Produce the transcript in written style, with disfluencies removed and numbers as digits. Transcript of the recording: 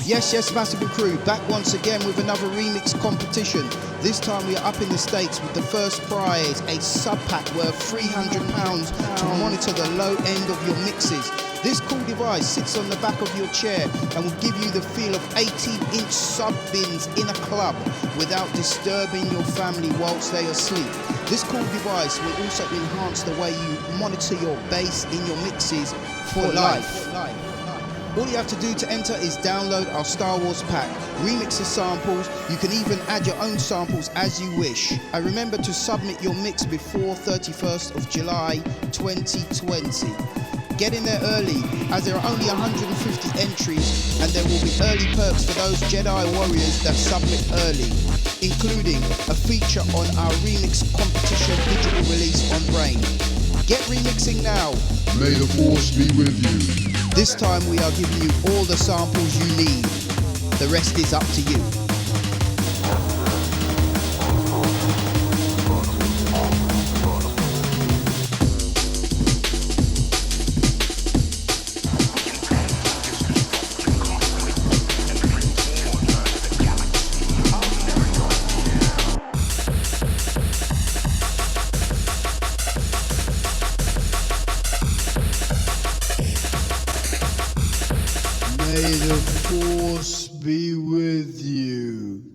Yes, Massive Crew, back once again with another remix competition. This time we are up in the States with the first prize, a subpac worth £300 to monitor the low end of your mixes. This cool device sits on the back of your chair and will give you the feel of 18-inch sub bins in a club without disturbing your family whilst they are asleep. This cool device will also enhance the way you monitor your bass in your mixes for life. All you have to do to enter is download our Star Wars pack, remix the samples. You can even add your own samples as you wish. And remember to submit your mix before 31st of July 2020. Get in there early, as there are only 150 entries, and there will be early perks for those Jedi warriors that submit early, including a feature on our remix competition digital release on Brain. Get remixing now. May the Force be with you. This time we are giving you all the samples you need. The rest is up to you. May the Force be with you.